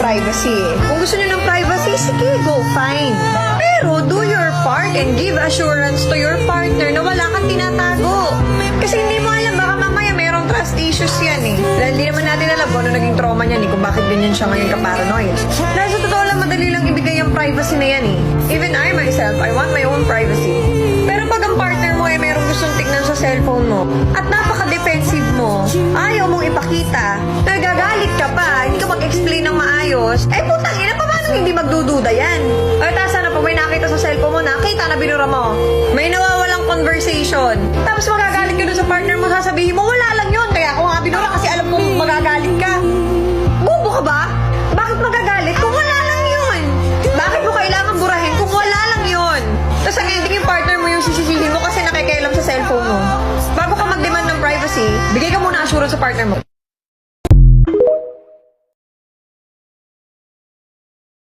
privacy eh. Kung gusto nyo ng privacy, sige, go, fine. Pero do your part and give assurance to your partner na wala kang tinatago. Kasi hindi mo alam, baka mamaya merong trust issues yan eh. Dahil hindi naman natin alam kung ano naging trauma niyan eh, kung bakit ganyan siya ngayon ka-paranoid. Dahil sa totoo lang, madali lang ibigay yung privacy na yan eh. Even I myself, I want my own privacy. Pero pag ang partner mo ay merong gustong tignan sa cellphone mo at napaka-defensive mo, ayaw mong ipakita, nagagalit ka pa, hindi ka mag-explain ng maayos, eh putang ina, paano hindi magdududa yan? O tasa na, pag may nakita sa cellphone mo, nakita na binura mo, may nawawalang conversation, tapos magagalit ka dun sa partner mo, sasabihin mo, wala lang yun, kaya ako nga binura kasi alam mo magagalit ka.